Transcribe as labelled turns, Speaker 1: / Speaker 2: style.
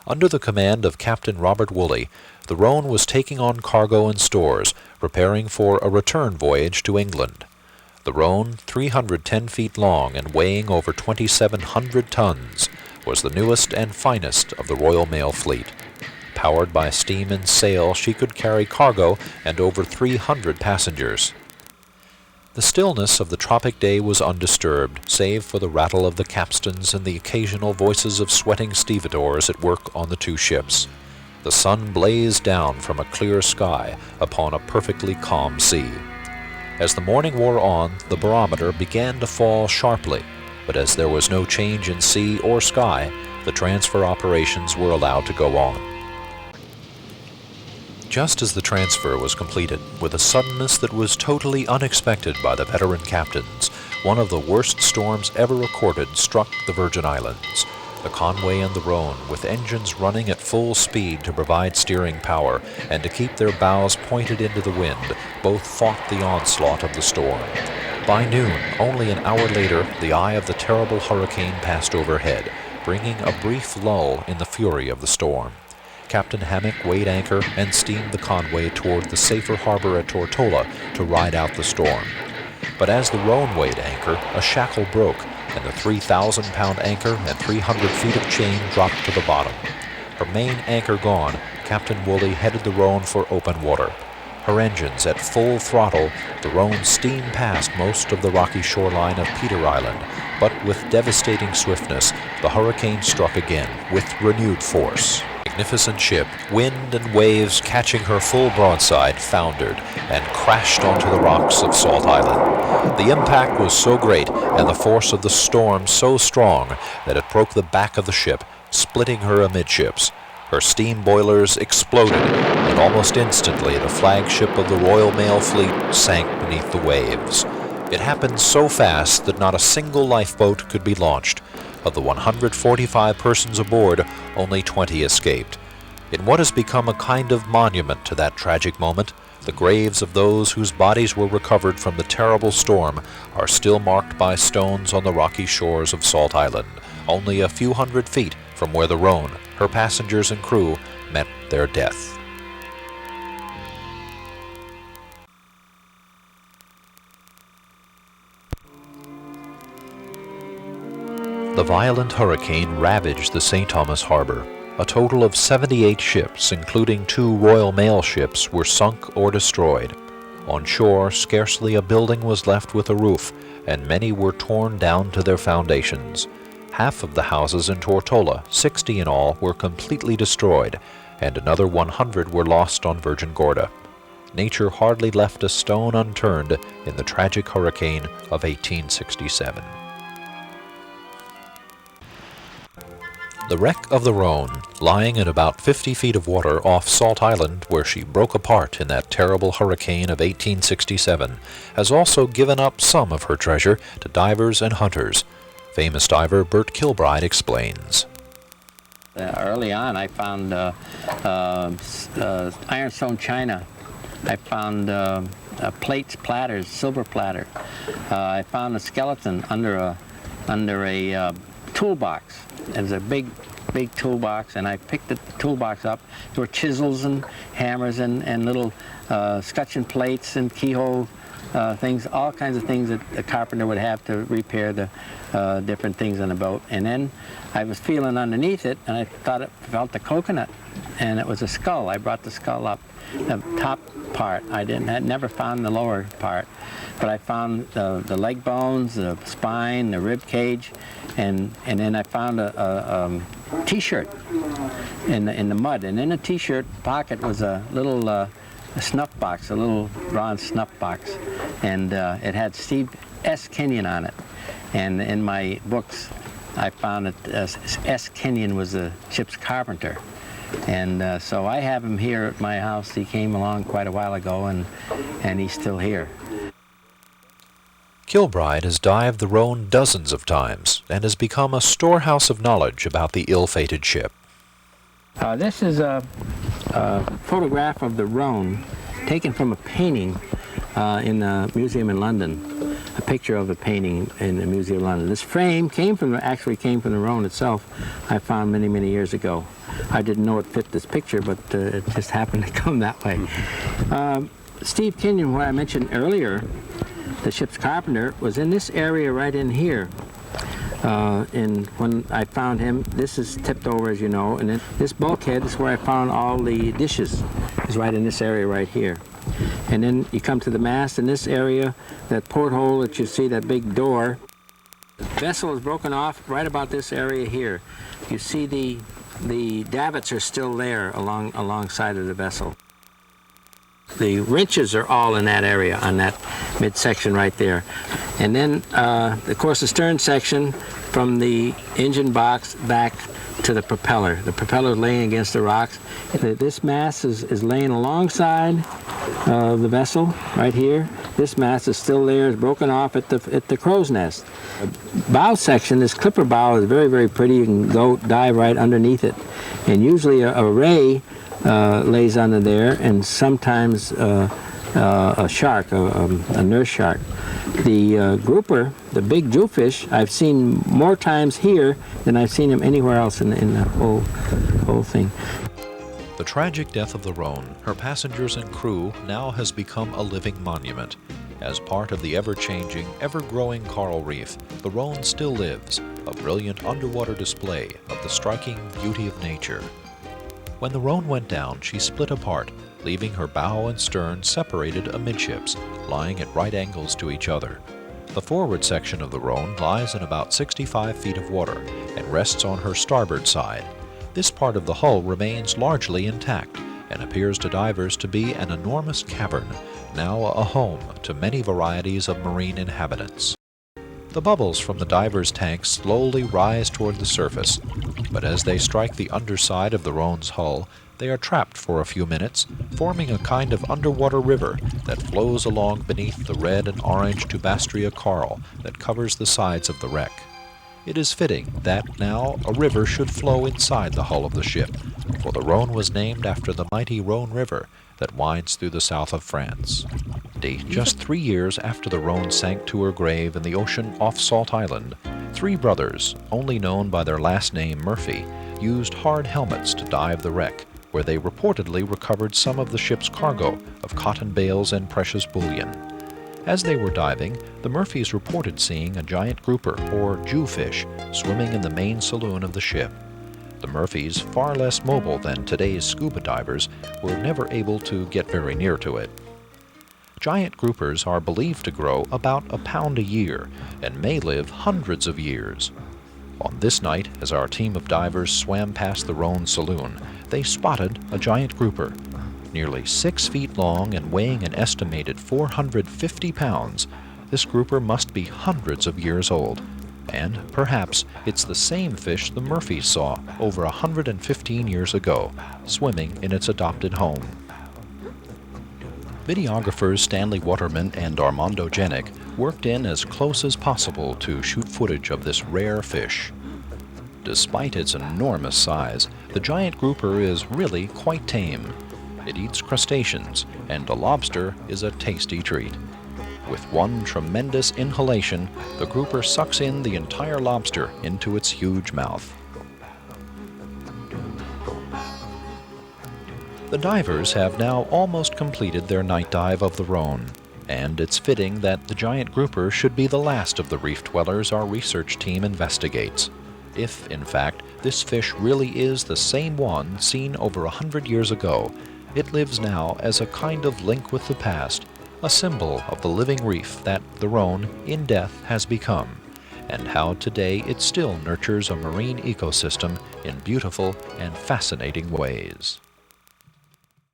Speaker 1: Under the command of Captain Robert Woolley, the Rhone was taking on cargo and stores, preparing for a return voyage to England. The Rhone, 310 feet long and weighing over 2,700 tons, was the newest and finest of the Royal Mail fleet. Powered by steam and sail, she could carry cargo and over 300 passengers. The stillness of the tropic day was undisturbed, save for the rattle of the capstans and the occasional voices of sweating stevedores at work on the two ships. The sun blazed down from a clear sky upon a perfectly calm sea. As the morning wore on, the barometer began to fall sharply, but as there was no change in sea or sky, the transfer operations were allowed to go on. Just as the transfer was completed, with a suddenness that was totally unexpected by the veteran captains, one of the worst storms ever recorded struck the Virgin Islands. The Conway and the Rhone, with engines running at full speed to provide steering power and to keep their bows pointed into the wind, both fought the onslaught of the storm. By noon, only an hour later, the eye of the terrible hurricane passed overhead, bringing a brief lull in the fury of the storm. Captain Hammock weighed anchor and steamed the Conway toward the safer harbor at Tortola to ride out the storm. But as the Rhone weighed anchor, a shackle broke, and the 3,000-pound anchor and 300 feet of chain dropped to the bottom. Her main anchor gone, Captain Woolley headed the Rhone for open water. Her engines at full throttle, the Rhone steamed past most of the rocky shoreline of Peter Island, but with devastating swiftness, the hurricane struck again with renewed force. Magnificent ship, wind and waves catching her full broadside, foundered and crashed onto the rocks of Salt Island. The impact was so great and the force of the storm so strong that it broke the back of the ship, splitting her amidships. Her steam boilers exploded, and almost instantly the flagship of the Royal Mail fleet sank beneath the waves. It happened so fast that not a single lifeboat could be launched. Of the 145 persons aboard, only 20 escaped. In what has become a kind of monument to that tragic moment, the graves of those whose bodies were recovered from the terrible storm are still marked by stones on the rocky shores of Salt Island, only a few hundred feet from where the Rhone, her passengers and crew, met their death. The violent hurricane ravaged the St. Thomas Harbor. A total of 78 ships, including 2 Royal Mail ships, were sunk or destroyed. On shore, scarcely a building was left with a roof, and many were torn down to their foundations. Half of the houses in Tortola, 60 in all, were completely destroyed, and another 100 were lost on Virgin Gorda. Nature hardly left a stone unturned in the tragic hurricane of 1867. The wreck of the Rhone, lying in about 50 feet of water off Salt Island where she broke apart in that terrible hurricane of 1867, has also given up some of her treasure to divers and hunters. Famous diver BERT KIRPRIDE explains.
Speaker 2: Early on I found ironstone china. I found plates, platters, silver platter. I found a skeleton under a toolbox. It was a big toolbox, and I picked the toolbox up. There were chisels and hammers and little scutcheon plates and keyhole things, all kinds of things that a carpenter would have to repair the different things on the boat. And then I was feeling underneath it, and I felt the coconut, and it was a skull. I brought the skull up. The top part, had never found the lower part, but I found the leg bones, the spine, the rib cage, and then I found a T-shirt in the mud, and in the T-shirt pocket was a little a snuff box, a little bronze snuff box, and it had Steve S. Kenyon on it. And in my books, I found that S. Kenyon was the ship's carpenter. And so I have him here at my house. He came along quite a while ago, and he's still here.
Speaker 1: KIRPRIDE has dived the Rhone dozens of times and has become a storehouse of knowledge about the ill-fated ship.
Speaker 2: This is a photograph of the Rhone taken from a painting in a museum in London. a picture of a painting in the Museum of London. This frame actually came from the Rhone itself. I found many, many years ago. I didn't know it fit this picture, but it just happened to come that way. Steve Kenyon, who I mentioned earlier, the ship's carpenter, was in this area right in here. And when I found him, this is tipped over, as you know, and then this bulkhead is where I found all the dishes. Is right in this area right here. And then you come to the mast in this area, that porthole that you see, that big door. The vessel is broken off right about this area here. You see the davits are still there alongside of the vessel. The wrenches are all in that area, on that midsection right there. And then, of course, the stern section from the engine box back to the propeller. The propeller is laying against the rocks. This mast is laying alongside the vessel right here. This mast is still there. It's broken off at the crow's nest. The bow section, this clipper bow, is very, very pretty. You can go dive right underneath it. And usually a ray lays under there, and sometimes a shark, a nurse shark. The grouper, the big jewfish, I've seen more times here than I've seen him anywhere else in the whole thing.
Speaker 1: The tragic death of the Rhone, her passengers and crew, now has become a living monument. As part of the ever-changing, ever-growing coral reef, the Rhone still lives, a brilliant underwater display of the striking beauty of nature. When the Rhone went down, she split apart, leaving her bow and stern separated amidships, lying at right angles to each other. The forward section of the Rhone lies in about 65 feet of water and rests on her starboard side. This part of the hull remains largely intact and appears to divers to be an enormous cavern, now a home to many varieties of marine inhabitants. The bubbles from the divers' tanks slowly rise toward the surface, but as they strike the underside of the Rhone's hull, they are trapped for a few minutes, forming a kind of underwater river that flows along beneath the red and orange tubastria coral that covers the sides of the wreck. It is fitting that now a river should flow inside the hull of the ship, for the Rhone was named after the mighty Rhone River that winds through the south of France. Just 3 years after the Rhone sank to her grave in the ocean off Salt Island, 3 brothers, only known by their last name Murphy, used hard helmets to dive the wreck, where they reportedly recovered some of the ship's cargo of cotton bales and precious bullion. As they were diving, the Murphys reported seeing a giant grouper, or jewfish, swimming in the main saloon of the ship. The Murphys, far less mobile than today's scuba divers, were never able to get very near to it. Giant groupers are believed to grow about a pound a year and may live hundreds of years. On this night, as our team of divers swam past the Rhone saloon, they spotted a giant grouper. Nearly 6 feet long and weighing an estimated 450 pounds, this grouper must be hundreds of years old. And perhaps it's the same fish the Murphys saw over 115 years ago, swimming in its adopted home. Videographers Stanley Waterman and Armando Jenick worked in as close as possible to shoot footage of this rare fish. Despite its enormous size, the giant grouper is really quite tame. It eats crustaceans, and a lobster is a tasty treat. With one tremendous inhalation, the grouper sucks in the entire lobster into its huge mouth. The divers have now almost completed their night dive of the Rhone, and it's fitting that the giant grouper should be the last of the reef dwellers our research team investigates. If, in fact, this fish really is the same one seen over 100 years ago, it lives now as a kind of link with the past, a symbol of the living reef that the Rhone, in death, has become, and how today it still nurtures a marine ecosystem in beautiful and fascinating ways.